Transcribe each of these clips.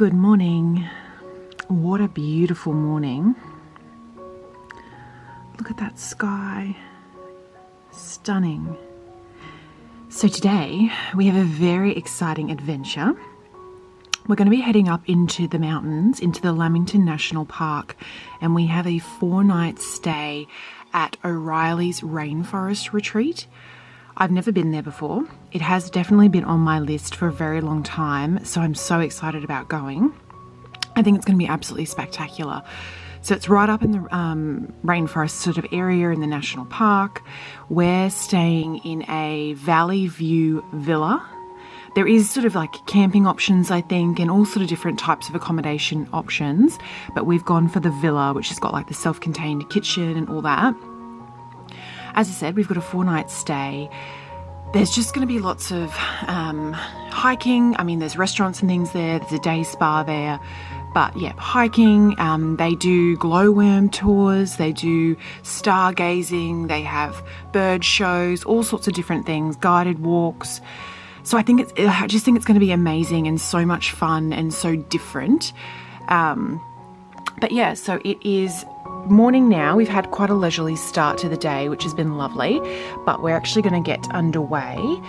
Good morning. What a beautiful morning. Look at that sky. Stunning. So today we have a very exciting adventure. We're going to be heading up into the mountains, into the Lamington National Park, and we have a 4-night stay at O'Reilly's Rainforest retreat. I've never been there before. It has definitely been on my list for a very long time, so I'm so excited about going. I think it's going to be absolutely spectacular. So it's right up in the rainforest sort of area in the national park. We're staying in a valley view villa. There is sort of like camping options, I think, and all sort of different types of accommodation options, but we've gone for the villa, which has got like the self-contained kitchen and all that. As I said, we've got a 4-night stay. There's just going to be lots of hiking. I mean, there's restaurants and things there. There's a day spa there. But yeah, hiking. They do glowworm tours. They do stargazing. They have bird shows, all sorts of different things, guided walks. So I just think it's going to be amazing and so much fun and so different. But yeah, so it is morning now. We've had quite a leisurely start to the day, which has been lovely, but we're actually going to get underway.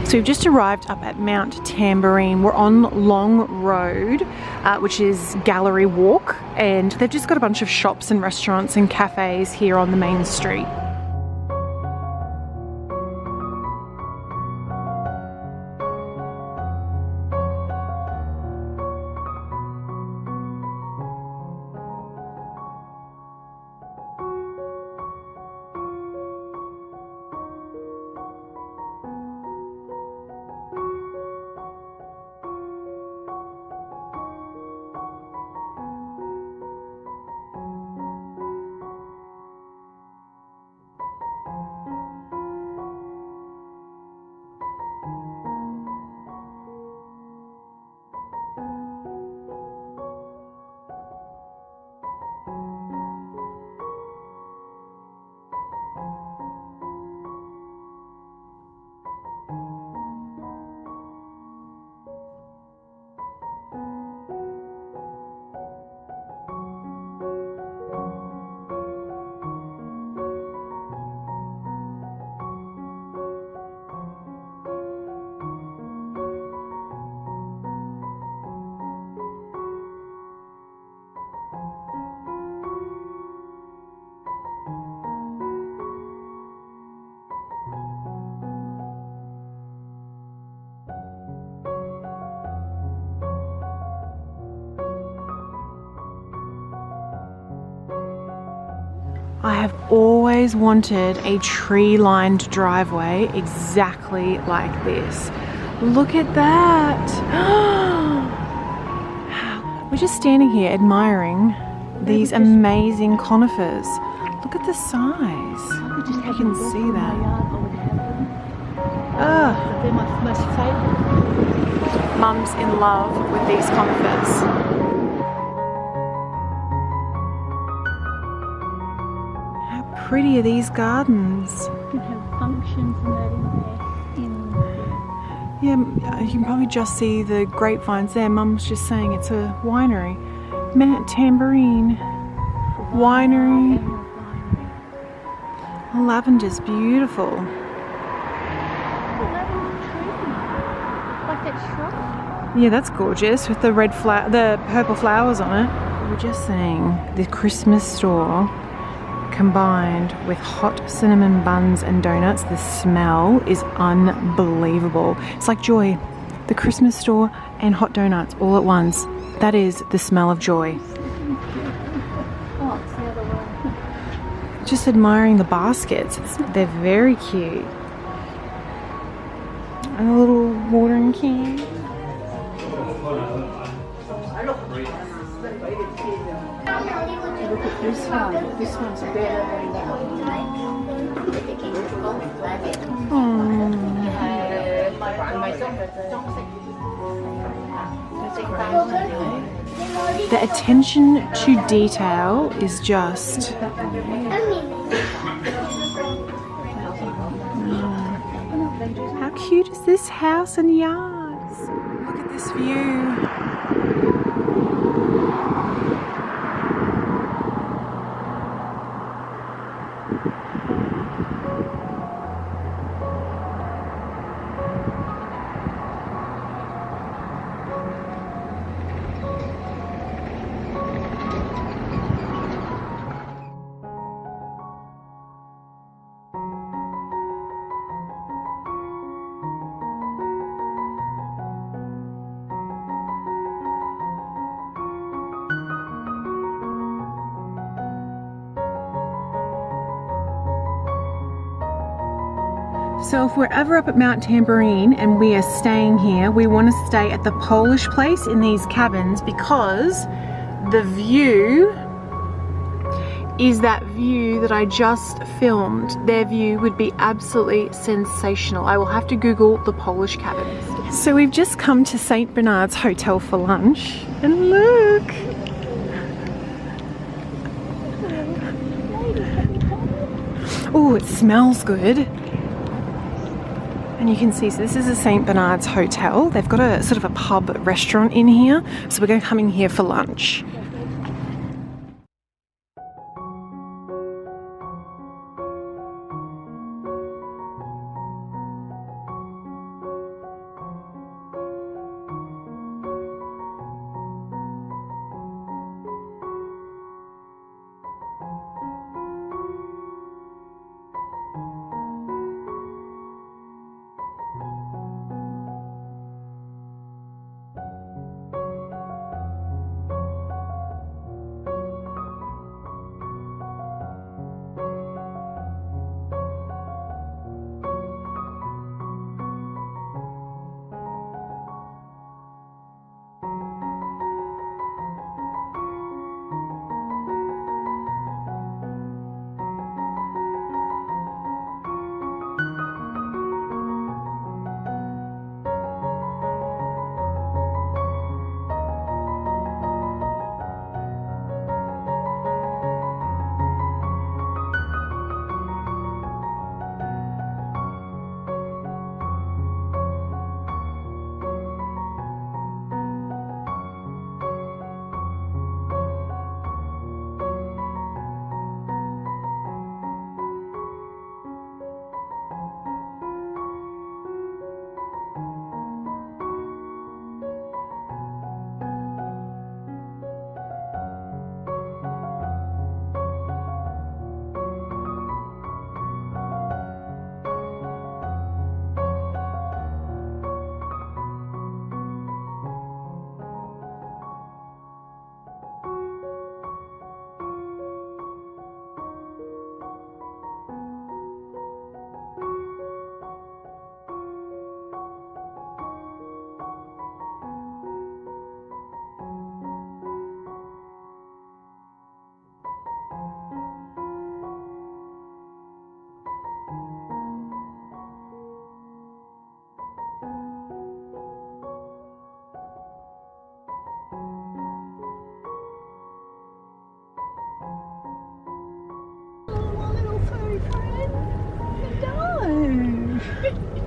So we've just arrived up at Mount Tambourine. We're on Long Road, which is Gallery Walk, and they've just got a bunch of shops and restaurants and cafes here on the main street. I have always wanted a tree-lined driveway exactly like this. Look at that! We're just standing here admiring these amazing conifers. Look at the size. You can see that. Mum's in love with these conifers. Pretty are these gardens. You can have functions and that in there. Yeah, you can probably just see the grapevines there. Mum's just saying it's a winery. Mount Tambourine. Winery. Emerald winery. Lavender's beautiful. Oh, lavender tree. Like that shrub. Yeah, that's gorgeous with the the purple flowers on it. We were just saying the Christmas store combined with hot cinnamon buns and donuts. The smell is unbelievable. It's like joy. The Christmas store and hot donuts all at once. That is the smell of joy. Oh, it's the other one. Just admiring the baskets. They're very cute. And a little watering can. Look at this one. This one's better than that The attention to detail is just how cute is this house and yards? Look at this view. So if we're ever up at Mount Tambourine and we are staying here, we want to stay at the Polish place in these cabins because the view is that view that I just filmed. Their view would be absolutely sensational. I will have to Google the Polish cabins. So we've just come to St. Bernard's Hotel for lunch and look! Oh, it smells good. And you can see, so this is a St. Bernard's Hotel. They've got a sort of a pub restaurant in here. So we're going to come in here for lunch.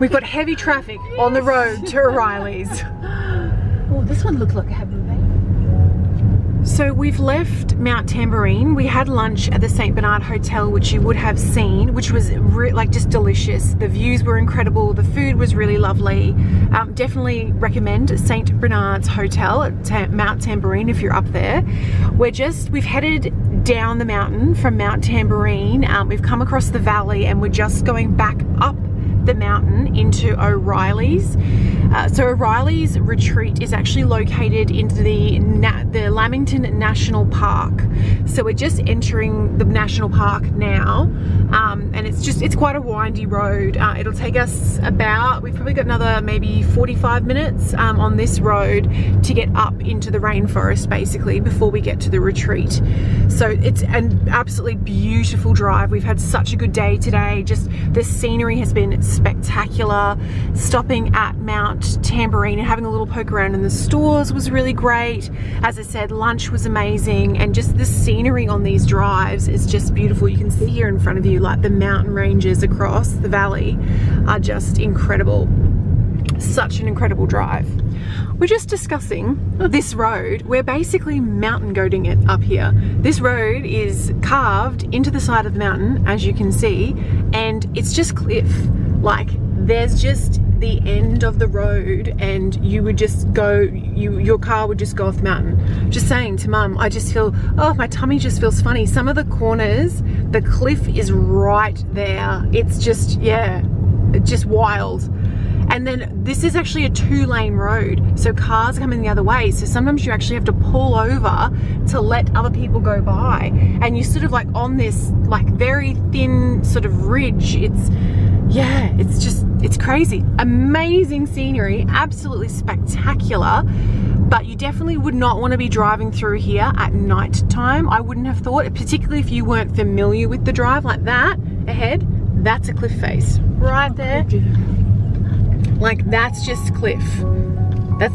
We've got heavy traffic on the road to O'Reilly's. Oh, this one looks like a happy baby. So So we've left Mount Tambourine. We had lunch at the St. Bernard Hotel, which you would have seen, which was like just delicious. The views were incredible. The food was really lovely. Definitely recommend St. Bernard's Hotel at Mount Tambourine if you're up there. We've headed down the mountain from Mount Tambourine. We've come across the valley and we're just going back up the mountain into O'Reilly's. So O'Reilly's retreat is actually located into the Lamington National Park. So we're just entering the national park now, and it's quite a windy road. It'll take us we've probably got another maybe 45 minutes on this road to get up into the rainforest basically before we get to the retreat. So it's an absolutely beautiful drive. We've had such a good day today. Just the scenery has been spectacular. Stopping at Mount Tambourine and having a little poke around in the stores was really great. As I said, lunch was amazing, and just the scenery on these drives is just beautiful. You can see here in front of you like the mountain ranges across the valley are just incredible. Such an incredible drive. We're just discussing this road. We're basically mountain goating it up here. This road is carved into the side of the mountain, as you can see, and it's just cliff. Like, there's just the end of the road and you would just go, your car would just go off the mountain. Just saying to Mum, I just feel, oh, my tummy just feels funny. Some of the corners, the cliff is right there. It's just, yeah, just wild. And then this is actually a 2-lane road, so cars are coming the other way. So sometimes you actually have to pull over to let other people go by. And you're sort of like on this like very thin sort of ridge. It's crazy. Amazing scenery, absolutely spectacular. But you definitely would not want to be driving through here at night time. I wouldn't have thought, particularly if you weren't familiar with the drive. Like that ahead, that's a cliff face right there. Like, that's just cliff. That's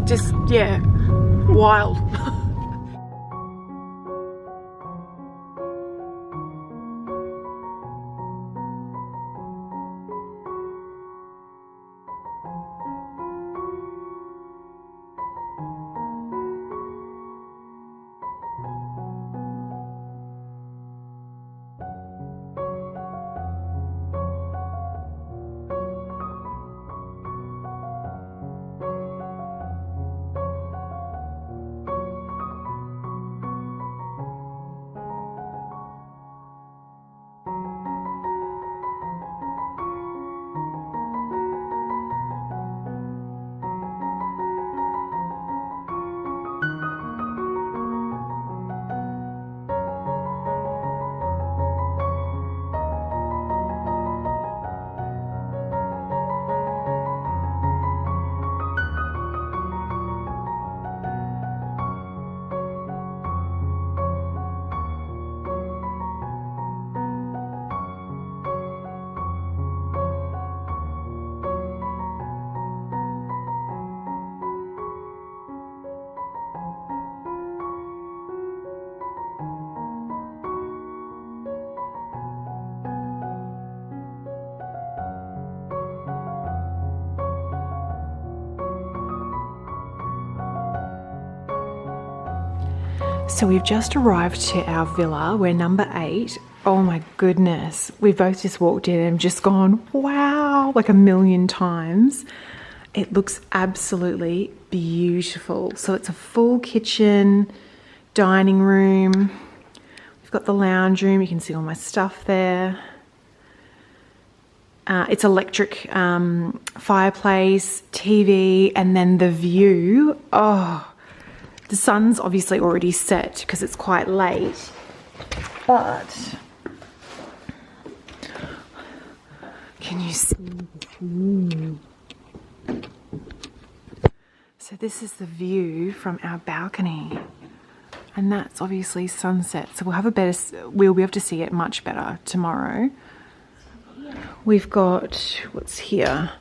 just, yeah, wild. So we've just arrived to our villa. We're number 8. Oh my goodness. We've both just walked in and just gone, wow, like a million times. It looks absolutely beautiful. So it's a full kitchen, dining room. We've got the lounge room. You can see all my stuff there. It's electric fireplace, TV, and then the view. Oh, the sun's obviously already set because it's quite late, but can you see? So this is the view from our balcony, and that's obviously sunset. So we'll be able to see it much better tomorrow. We've got, what's here?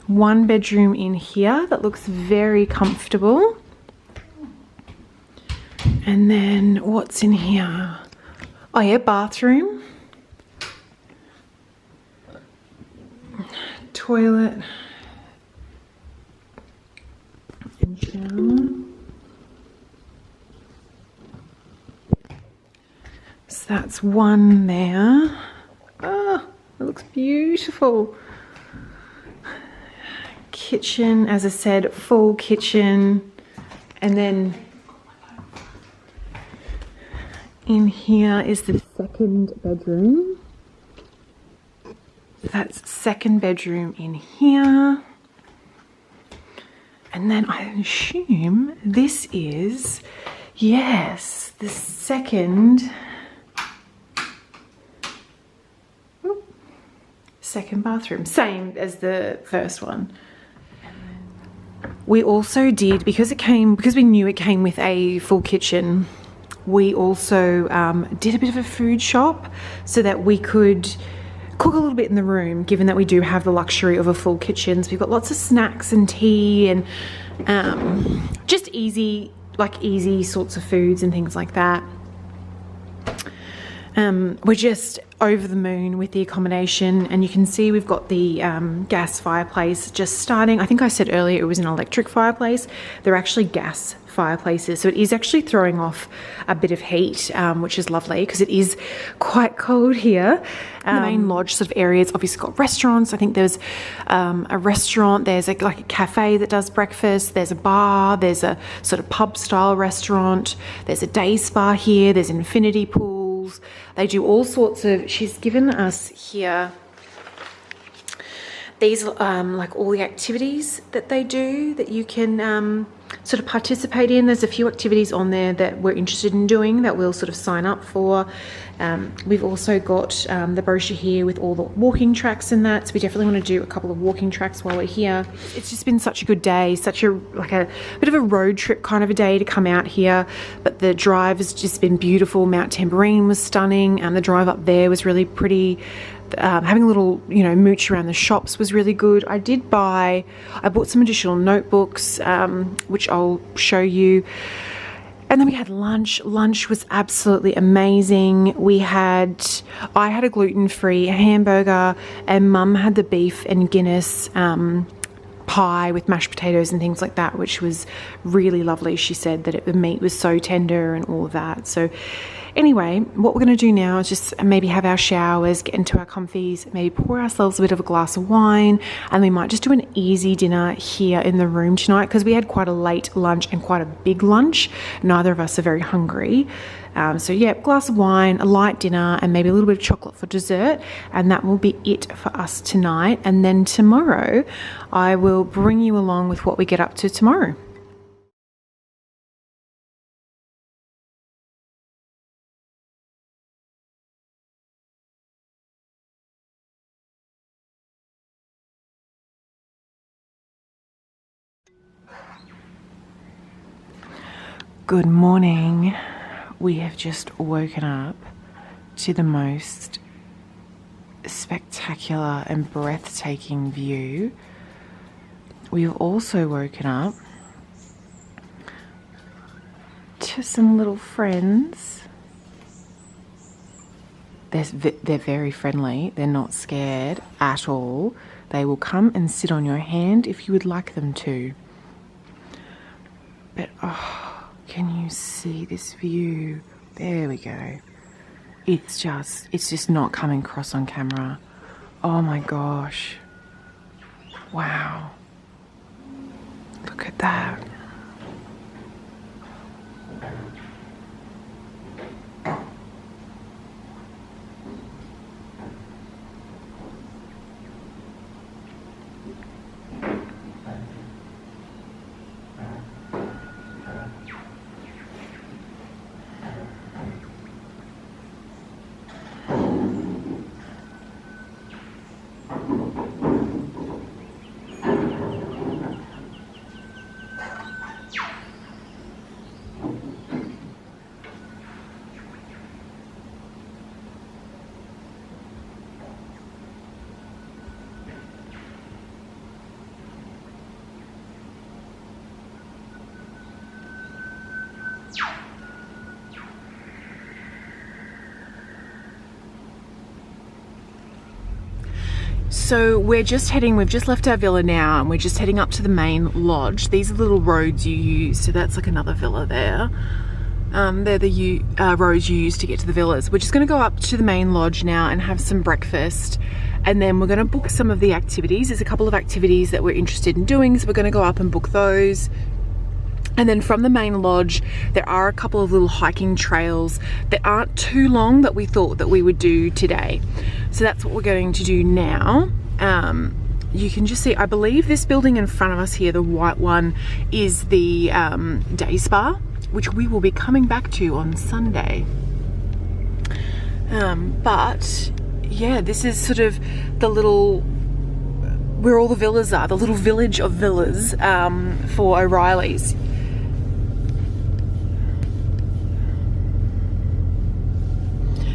1 bedroom in here that looks very comfortable. And then what's in here? Oh yeah, bathroom. Toilet. And shower. that's one there. Oh, it looks beautiful. Kitchen, as I said, full kitchen. And then in here is the second bedroom. That's second bedroom in here. And then I assume this is, yes, the second bathroom, same as the first one. We also did, because we knew it came with a full kitchen, we also did a bit of a food shop so that we could cook a little bit in the room, given that we do have the luxury of a full kitchen. So we've got lots of snacks and tea and just easy sorts of foods and things like that. We're just over the moon with the accommodation, and you can see we've got the gas fireplace just starting. I think I said earlier it was an electric fireplace. They're actually gas fireplaces, so it is actually throwing off a bit of heat, which is lovely because it is quite cold here. The main lodge sort of areas obviously got restaurants. I think there's a restaurant, there's like a cafe that does breakfast, there's a bar, there's a sort of pub style restaurant, there's a day spa here, there's infinity pools. They do all sorts of, she's given us here these like all the activities that they do that you can sort of participate in. There's a few activities on there that we're interested in doing that we'll sort of sign up for. We've also got the brochure here with all the walking tracks and that, so we definitely want to do a couple of walking tracks while we're here. It's just been such a good day, such a bit of a road trip kind of a day to come out here, but the drive has just been beautiful. Mount Tambourine was stunning, and the drive up there was really pretty. Having a little, mooch around the shops was really good. I bought some additional notebooks, which I'll show you. And then we had lunch. Lunch was absolutely amazing. I had a gluten-free hamburger, and Mum had the beef and Guinness pie with mashed potatoes and things like that, which was really lovely. She said that the meat was so tender and all of that. So anyway, what we're going to do now is just maybe have our showers, get into our comfies, maybe pour ourselves a bit of a glass of wine, and we might just do an easy dinner here in the room tonight because we had quite a late lunch and quite a big lunch. Neither of us are very hungry. So yeah, glass of wine, a light dinner, and maybe a little bit of chocolate for dessert, and that will be it for us tonight. And then tomorrow I will bring you along with what we get up to tomorrow. Good morning. We have just woken up to the most spectacular and breathtaking view. We've also woken up to some little friends. They're very friendly. They're not scared at all. They will come and sit on your hand if you would like them to. But can you see this view? There we go. It's just not coming across on camera. Oh my gosh. Wow. Look at that. So we've just left our villa now, and we're just heading up to the main lodge. These are the little roads you use, so that's like another villa there. They're the roads you use to get to the villas. We're just going to go up to the main lodge now and have some breakfast, and then we're going to book some of the activities. There's a couple of activities that we're interested in doing, so we're going to go up and book those. And then from the main lodge, there are a couple of little hiking trails that aren't too long that we thought that we would do today. So that's what we're going to do now. You can just see, I believe this building in front of us here, the white one, is the day spa, which we will be coming back to on Sunday. But yeah, this is sort of the little, where all the villas are, the little village of villas for O'Reilly's.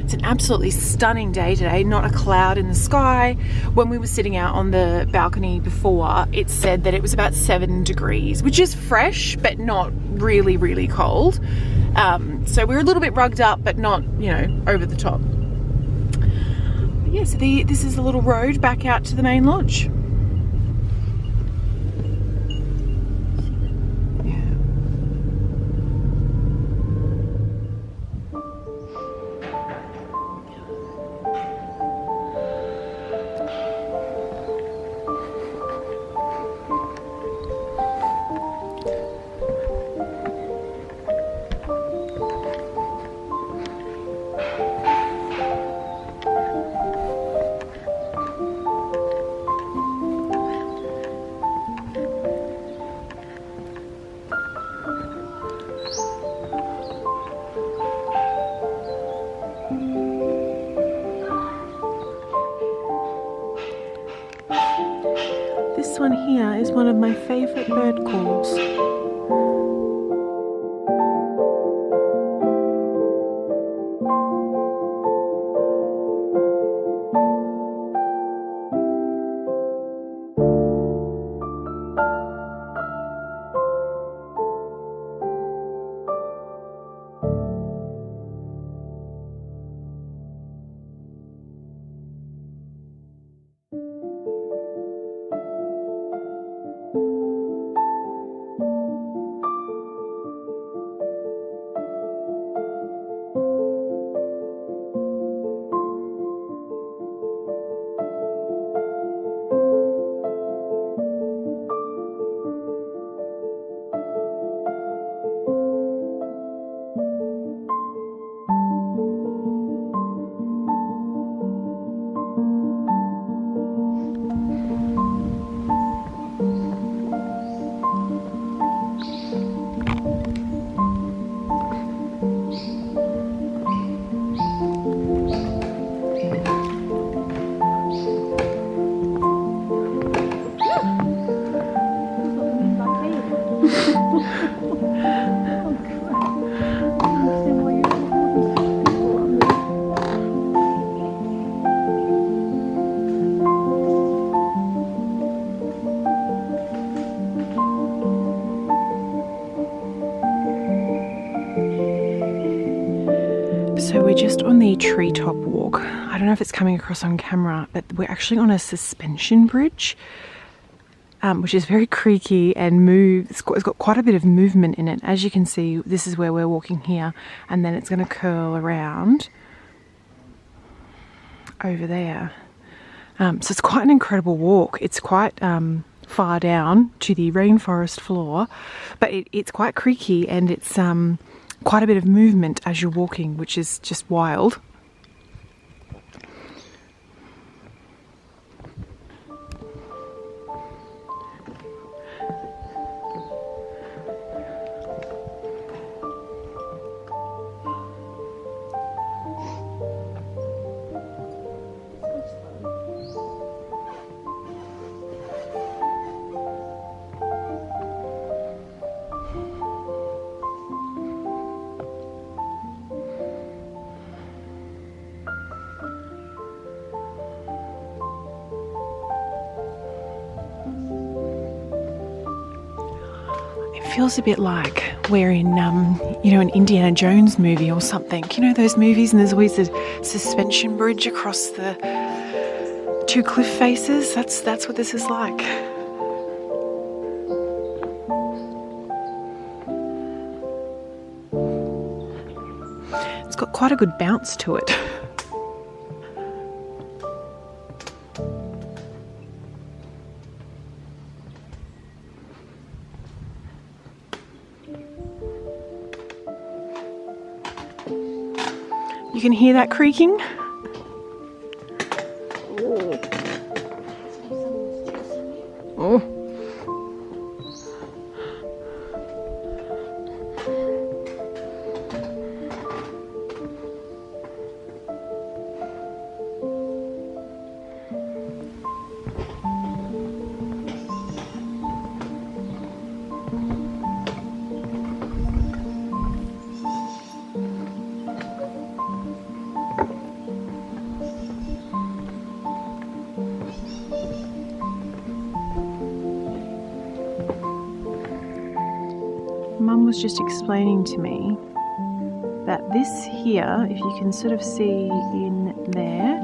It's an absolutely stunning day today, not a cloud in the sky. When we were sitting out on the balcony before, it said that it was about 7 degrees, which is fresh, but not really, really cold. So we're a little bit rugged up, but not, you know, over the top. But yeah, so this is the little road back out to the main lodge. This one here is one of my favourite bird calls. So we're just on the treetop walk. I don't know if it's coming across on camera, but we're actually on a suspension bridge, which is very creaky and it's got quite a bit of movement in it. As you can see, this is where we're walking here, and then it's going to curl around over there. So it's quite an incredible walk. It's quite far down to the rainforest floor, but it's quite creaky, and it's quite a bit of movement as you're walking, which is just wild. Feels a bit like we're in, you know, an Indiana Jones movie or something. You know those movies, and there's always a suspension bridge across the two cliff faces? That's what this is like. It's got quite a good bounce to it. You can hear that creaking? Oh. Mum was just explaining to me that this here, if you can sort of see in there,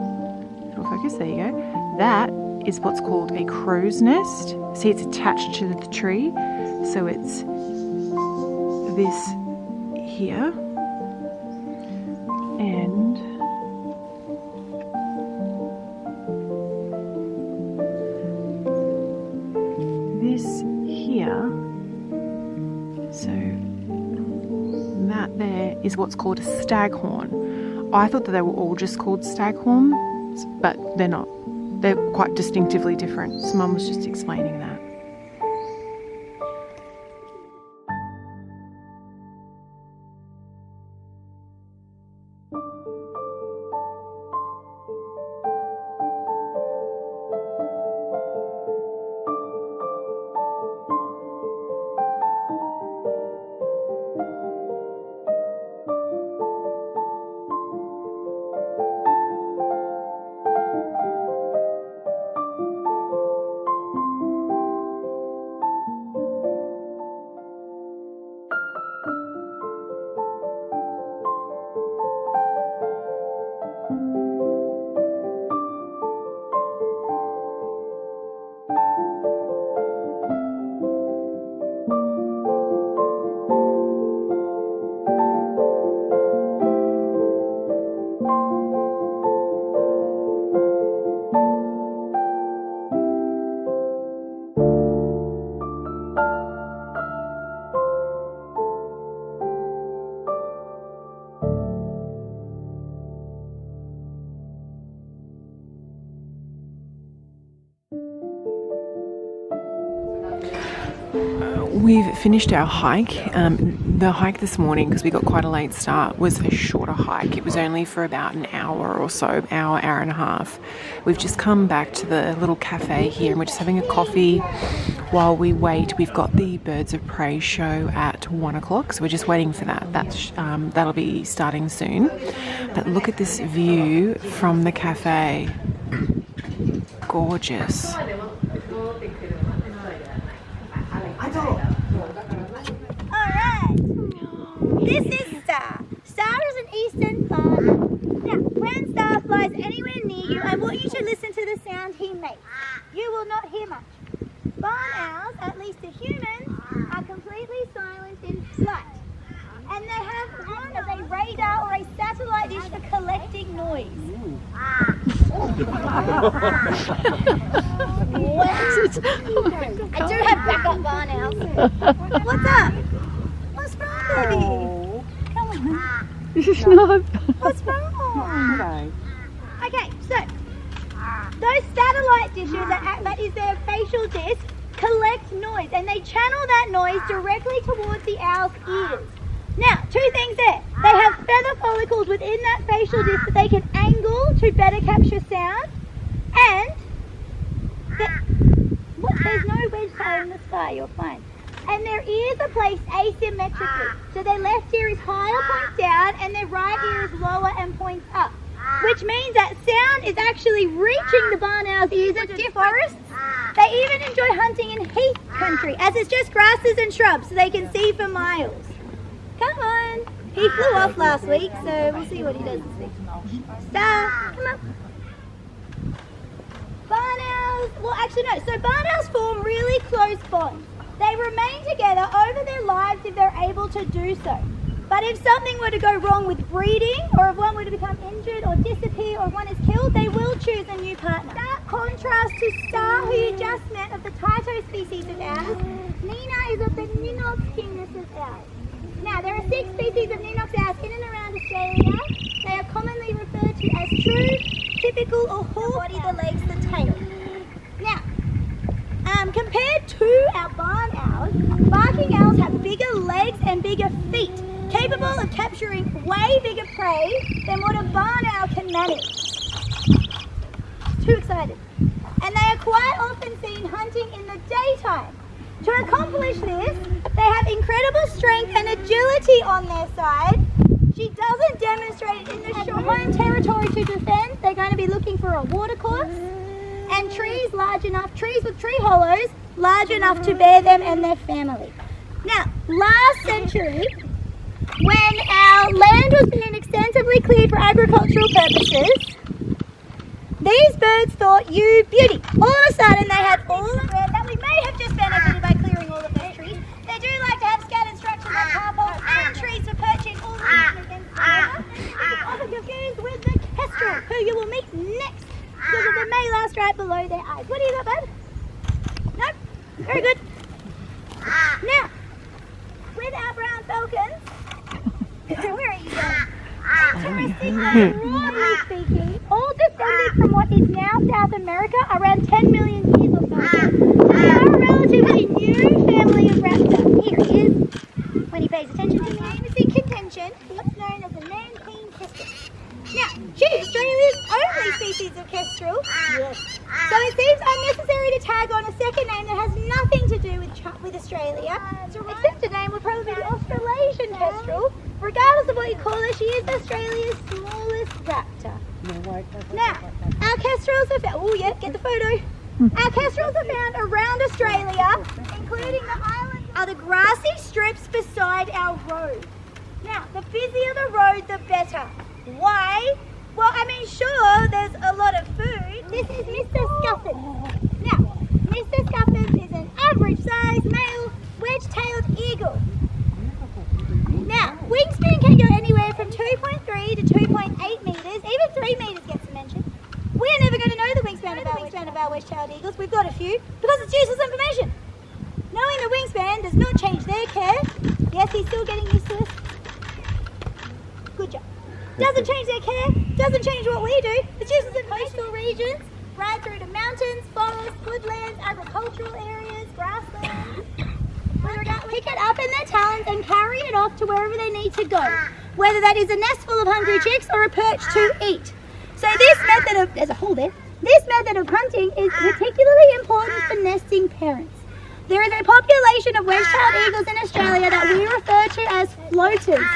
it'll focus, there you go, that is what's called a crow's nest. See, it's attached to the tree, so it's this here, and this here. So that there is what's called a staghorn. I thought that they were all just called staghorns, but they're not. They're quite distinctively different. So Mum was just explaining that. We've finished our hike. The hike this morning, because we got quite a late start, was a shorter hike. It was only for about an hour or so, hour and a half. We've just come back to the little cafe here and we're just having a coffee while we wait. We've got the Birds of Prey show at 1 o'clock, so we're just waiting for that. That'll be starting soon. But look at this view from the cafe. Gorgeous. This is Star. Star is an eastern bird. Now, when Star flies anywhere near you, I want you to listen to the sound he makes. You will not hear much. Barn owls, at least the humans, are completely silent in flight. And they have one of a radar or a satellite dish for collecting noise. I do have backup barn owls. What's up? What's wrong, baby? Come on. It's not. What's wrong? Okay, so those satellite dishes that is their facial disc collect noise, and they channel that noise directly towards the owl's ears. Now, two things there. They have feather follicles within that facial disc that they can angle to better capture sound, and there's no wedge tail in the sky, you're fine. And their ears are placed asymmetrically. So their left ear is higher, points down, and their right ear is lower and points up. Which means that sound is actually reaching the barn owl's ears at forests. They even enjoy hunting in heath country, as it's just grasses and shrubs, so they can see for miles. Come on. He flew off last week, so we'll see what he does this week. Star, come on. Barn owls, well actually no, so barn owls form really close bonds. They remain together over their lives if they're able to do so. But if something were to go wrong with breeding, or if one were to become injured or disappear, or if one is killed, they will choose a new partner. That contrasts to Star, who you just met, of the Taito species of owls. Nina is of the Ninox genus of owls. Now, there are 6 species of Ninox owls in and around Australia. They are commonly referred to as true, typical, or hawk body, the legs, the tail. Now, compared to our barn owls, barking owls have bigger legs and bigger feet, capable of capturing way bigger prey than what a barn owl can manage. Too excited. And they are quite often seen hunting in the daytime. To accomplish this, they have incredible strength and agility on their side. She doesn't demonstrate it in the short home territory to defend. They're going to be looking for a watercourse and trees large enough, trees with tree hollows large enough to bear them and their family. Now, last century, when our land was being extensively cleared for agricultural purposes, these birds thought you beauty. All of a sudden they had all of the that we may have just benefited by clearing all of those trees. They do like to have scattered structures like car poles and trees for perching all of them against the other. It's often confused with the kestrel, who you will meet next, because of the male last right below their eyes. What do you got, bud? Nope. Very good. Now, with our brown falcons, where are you going? Interestingly, broadly speaking, all descended from what is now South America around 10 million years or so. They are a relatively new family of raptor. Here he is, when he pays attention to me. His name is in contention. It's known as the Nankeen kestrel. Now, she is Australia's only species of kestrel. Yes. So it seems unnecessary to tag on a second name that has nothing to do with Australia. Except today would probably be the Australasian kestrel. Regardless of what you call her, she is Australia's smallest raptor. Now, our kestrels are found, oh yeah, get the photo. Our kestrels are found around Australia, including the islands, are the grassy strips beside our road. Now, the busier the road, the better. Why? Well, I mean, sure, there's a lot of food. This is Mr. Scuffin. Now, Mr. Scuffin is an average-sized male wedge-tailed eagle. Now, wingspan can go anywhere from 2.3 to 2.8 metres, even 3 metres gets mentioned. We are never going to know the wingspan of our wedge-tailed eagles. We've got a few, because it's useless information. Knowing the wingspan does not change their care. Yes, he's still getting used to this. Good job. Doesn't change their care, doesn't change what we do. It's useless in coastal regions, right through to mountains, forests, woodlands, agricultural areas, grasslands. Pick it up in their talons and carry it off to wherever they need to go, whether that is a nest full of hungry chicks or a perch to eat. So this method of, there's a hole there, this method of hunting is particularly important for nesting parents. There is a population of wedge-tailed eagles in Australia that we refer to as floaters.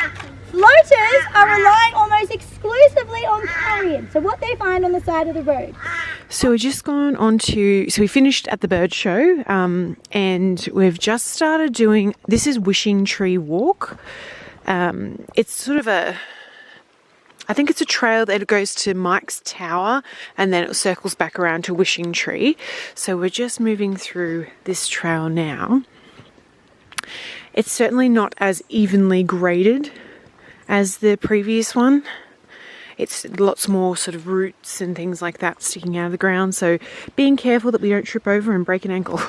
Floaters are relying almost exclusively on carrion, so what they find on the side of the road. So we've just gone on to, so we finished at the bird show, and we've just started doing, this is Wishing Tree Walk. It's sort of I think it's a trail that goes to Mike's Tower and then it circles back around to Wishing Tree. So we're just moving through this trail now. It's certainly not as evenly graded as the previous one. It's lots more sort of roots and things like that sticking out of the ground. So being careful that we don't trip over and break an ankle.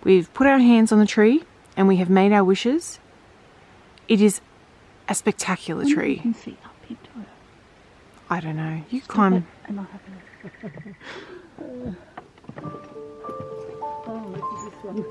We've put our hands on the tree and we have made our wishes. It is a spectacular tree. You can see up into it. I don't know. You climb. And I'll have a look. Oh, look at this one.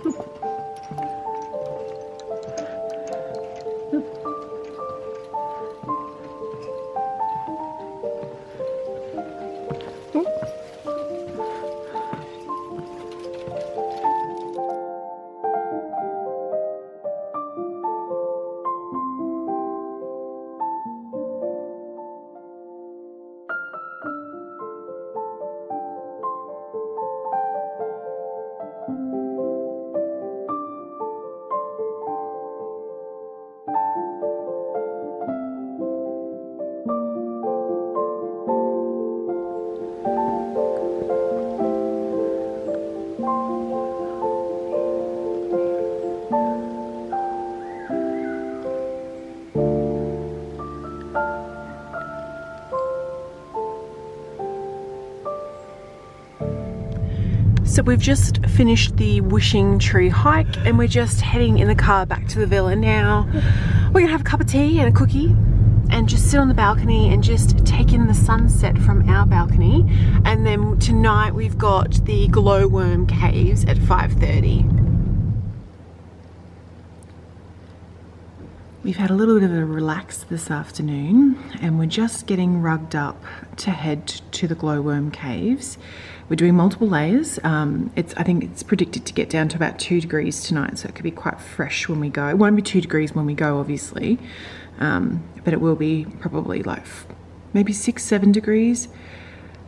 So we've just finished the wishing tree hike and we're just heading in the car back to the villa now. We're gonna have a cup of tea and a cookie and just sit on the balcony and just take in the sunset from our balcony. And then tonight we've got the glowworm caves at 5:30. We've had a little bit of a relax this afternoon and we're just getting rugged up to head to the glowworm caves. We're doing multiple layers. I think it's predicted to get down to about 2 degrees tonight, so it could be quite fresh when we go. It won't be 2 degrees when we go, obviously, but it will be probably like maybe 6-7 degrees.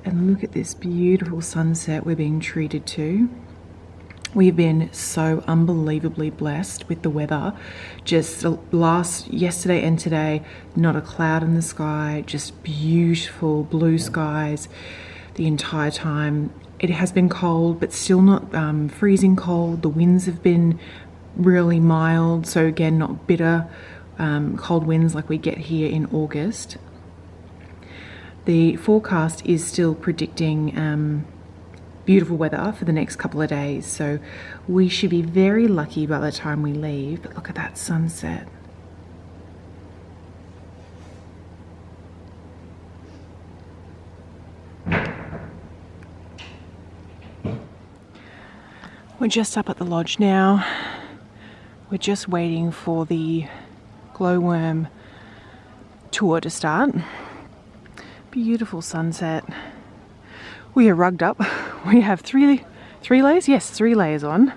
And look at this beautiful sunset we're being treated to. We've been so unbelievably blessed with the weather. Just yesterday and today, not a cloud in the sky, just beautiful blue skies the entire time. It has been cold, but still not freezing cold. The winds have been really mild, so again, not bitter cold winds like we get here in August. The forecast is still predicting beautiful weather for the next couple of days, so we should be very lucky by the time we leave. But look at that sunset. We're just up at the lodge now. We're just waiting for the glowworm tour to start. Beautiful sunset. We are rugged up. We have three layers? Yes, 3 layers on.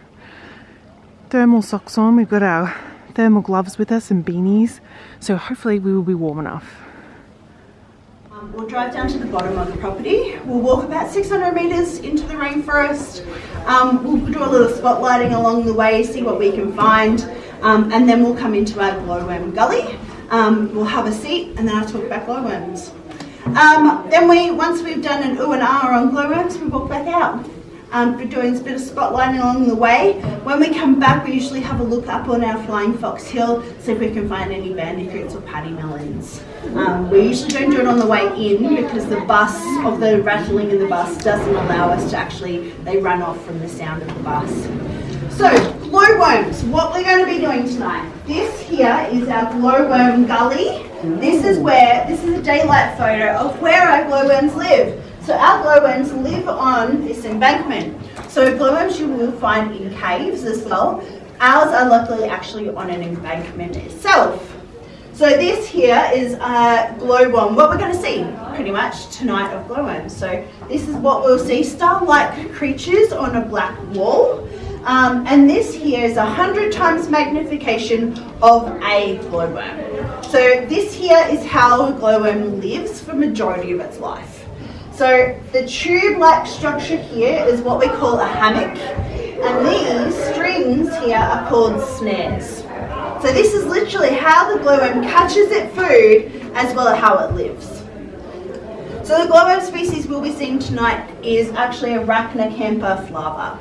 Thermal socks on. We've got our thermal gloves with us and beanies. So hopefully we will be warm enough. We'll drive down to the bottom of the property. We'll walk about 600 metres into the rainforest. We'll do a little spotlighting along the way, see what we can find, and then we'll come into our glowworm gully. We'll have a seat and then I'll talk about glowworms. Then once we've done an ooh and ah on glowworms, we walk back out. We're doing a bit of spotlighting along the way. When we come back, we usually have a look up on our Flying Fox Hill, see if we can find any bandicoots or paddymellons. We usually don't do it on the way in because the rattling in the bus doesn't allow us to they run off from the sound of the bus. So, glowworms, what we're going to be doing tonight. This here is our glowworm gully. This is a daylight photo of where our glowworms live. So our glowworms live on this embankment. So glowworms you will find in caves as well. Ours are luckily actually on an embankment itself. So this here is a glowworm. What we're going to see pretty much tonight of glowworms. So this is what we'll see, star-like creatures on a black wall. And this here is 100 times magnification of a glowworm. So this here is how a glowworm lives for majority of its life. So the tube-like structure here is what we call a hammock, and these strings here are called snares. So this is literally how the glowworm catches its food as well as how it lives. So the glowworm species we'll be seeing tonight is actually Arachnocampa flava.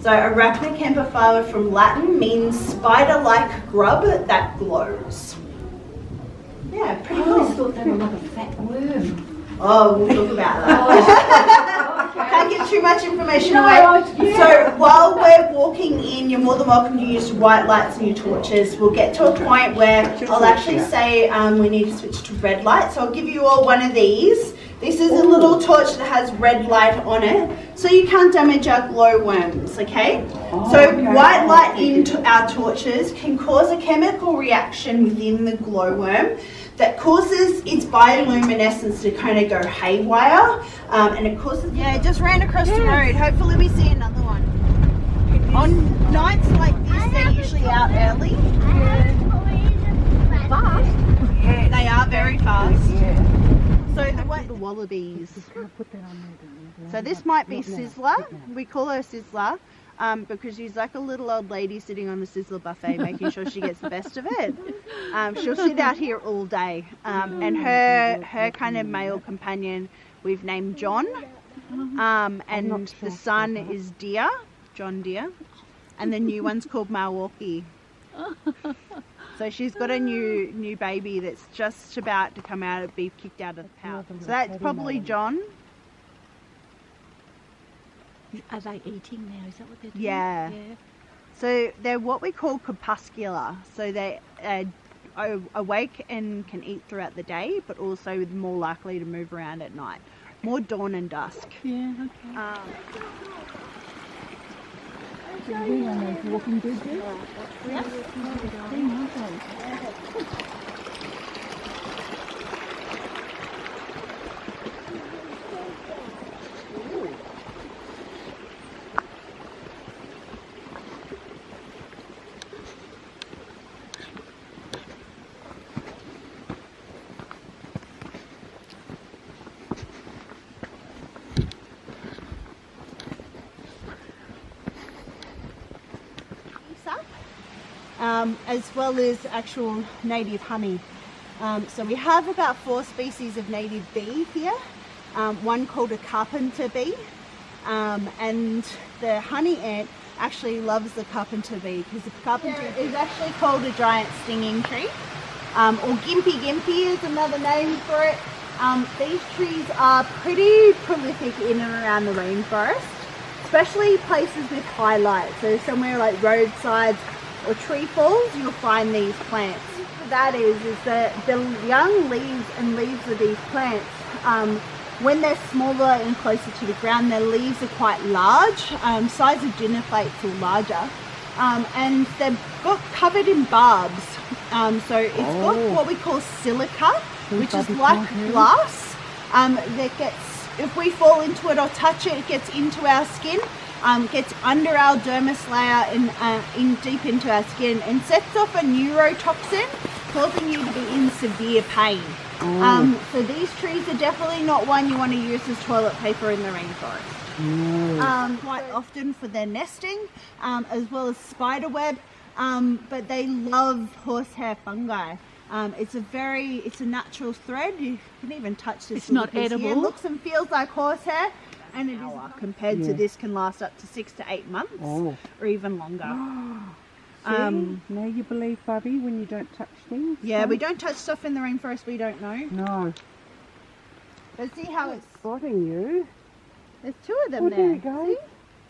So Arachnocampa flava from Latin means spider-like grub that glows. Yeah, pretty cool. I thought they were like a fat worm. Oh, we'll talk about that. I can't give too much information away. So while we're walking in, you're more than welcome to use white lights and your torches. We'll get to a point where I'll actually say we need to switch to red light. So I'll give you all one of these. This is a little torch that has red light on it, so you can't damage our glowworms, okay? White light into our torches can cause a chemical reaction within the glowworm that causes its bioluminescence to kind of go haywire, and it causes... Yeah, it just ran across the road. Hopefully we see another one. On nights like this, they're usually out early. Fast? Yeah, they are very fast. Yeah. So the wallabies. So this might be Sizzler. We call her Sizzler because she's like a little old lady sitting on the Sizzler buffet, making sure she gets the best of it. She'll sit out here all day. And her kind of male companion we've named John. And the son is Deer, John Deere. And the new one's called Milwaukee. So she's got a new baby that's just about to come out and be kicked out of the pouch. So that's probably John. Are they eating now? Is that what they're doing? Yeah. So they're what we call crepuscular. So they awake and can eat throughout the day, but also more likely to move around at night. More dawn and dusk. Yeah, okay. Being on those walking bridges. Yep. As well as actual native honey. So we have about 4 species of native bee here. One called a carpenter bee, and the honey ant actually loves the carpenter bee because the carpenter is actually called a giant stinging tree, or gimpy is another name for it. These trees are pretty prolific in and around the rainforest, especially places with high light. So somewhere like roadsides or tree falls, you'll find these plants. That is that the young leaves of these plants, when they're smaller and closer to the ground, their leaves are quite large, size of dinner plates or larger, and they're covered in barbs. So it's got what we call silica, which is like glass. If we fall into it or touch it, it gets into our skin. Gets under our dermis layer and deep into our skin and sets off a neurotoxin, causing you to be in severe pain. So these trees are definitely not one you want to use as toilet paper in the rainforest. Quite often for their nesting, as well as spider web, but they love horsehair fungi. It's a natural thread. You can even touch this. It's not edible. Here. It looks and feels like horsehair. And it is compared to this can last up to 6 to 8 months or even longer. Now you believe Bubby when you don't touch things? Yeah, we don't touch stuff in the rainforest we don't know. No. But see how it's spotting you. There's 2 of them there. There you go. See?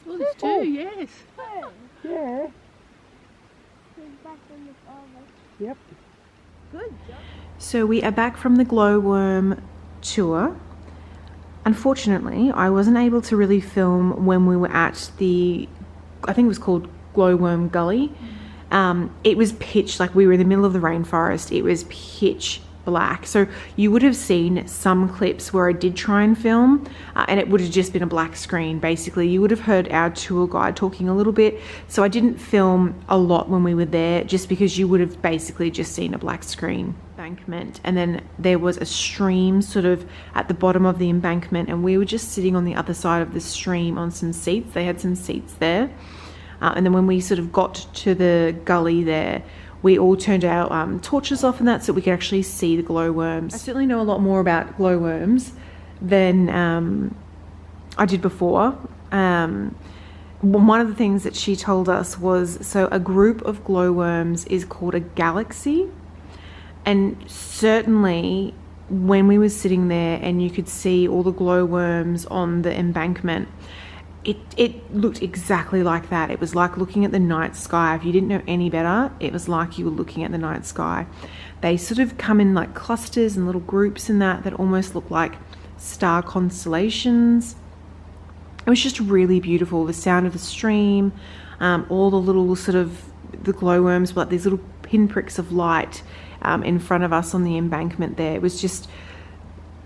Well, there's 2, yes. Yeah. Yep. Good job. So we are back from the glowworm tour. Unfortunately, I wasn't able to really film when we were at the, I think it was called Glowworm Gully. It was pitch, like we were in the middle of the rainforest. It was pitch black. So you would have seen some clips where I did try and film, and it would have just been a black screen. Basically, you would have heard our tour guide talking a little bit. So I didn't film a lot when we were there, just because you would have basically just seen a black screen. Embankment, and then there was a stream sort of at the bottom of the embankment, and we were just sitting on the other side of the stream on some seats. They had some seats there, and then when we sort of got to the gully there, we all turned our torches off and that, so we could actually see the glowworms. I certainly know a lot more about glowworms than I did before. One of the things that she told us was, so a group of glowworms is called a galaxy. And certainly when we were sitting there and you could see all the glowworms on the embankment, it looked exactly like that. It was like looking at the night sky. If you didn't know any better, it was like you were looking at the night sky. They sort of come in like clusters and little groups and that almost look like star constellations. It was just really beautiful. The sound of the stream, all the little sort of the glowworms, like these little pinpricks of light in front of us on the embankment there. It was just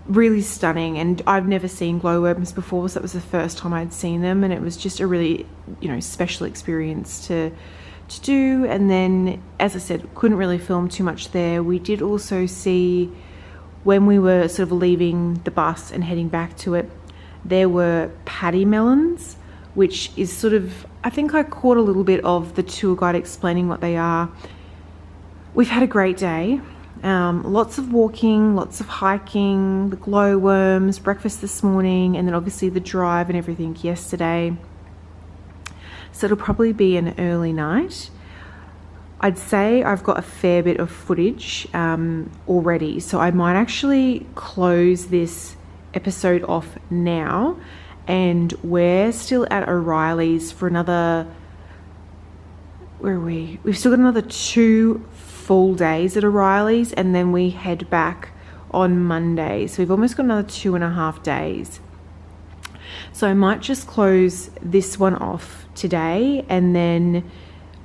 really stunning, and I've never seen glowworms before, so that was the first time I'd seen them, and it was just a really, you know, special experience to do. And then, as I said, couldn't really film too much there. We did also see, when we were sort of leaving the bus and heading back to it, there were paddy melons, which is sort of, I think I caught a little bit of the tour guide explaining what they are. We've had a great day. Lots of walking, lots of hiking, the glowworms, breakfast this morning, and then obviously the drive and everything yesterday. So it'll probably be an early night. I'd say I've got a fair bit of footage already, so I might actually close this episode off now, and we're still at O'Reilly's for another, where are we? We've still got another 2 full days at O'Reilly's, and then we head back on Monday, so we've almost got another 2.5 days. So I might just close this one off today, and then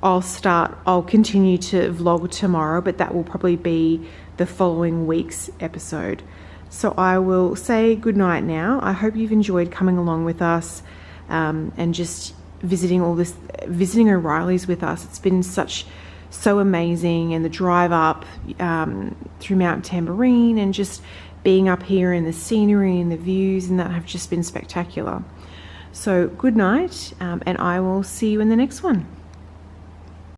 I'll continue to vlog tomorrow, but that will probably be the following week's episode. So I will say goodnight now. I hope you've enjoyed coming along with us and just visiting O'Reilly's with us. It's been so amazing, and the drive up through Mount Tamborine and just being up here and the scenery and the views and that have just been spectacular. So good night, and I will see you in the next one.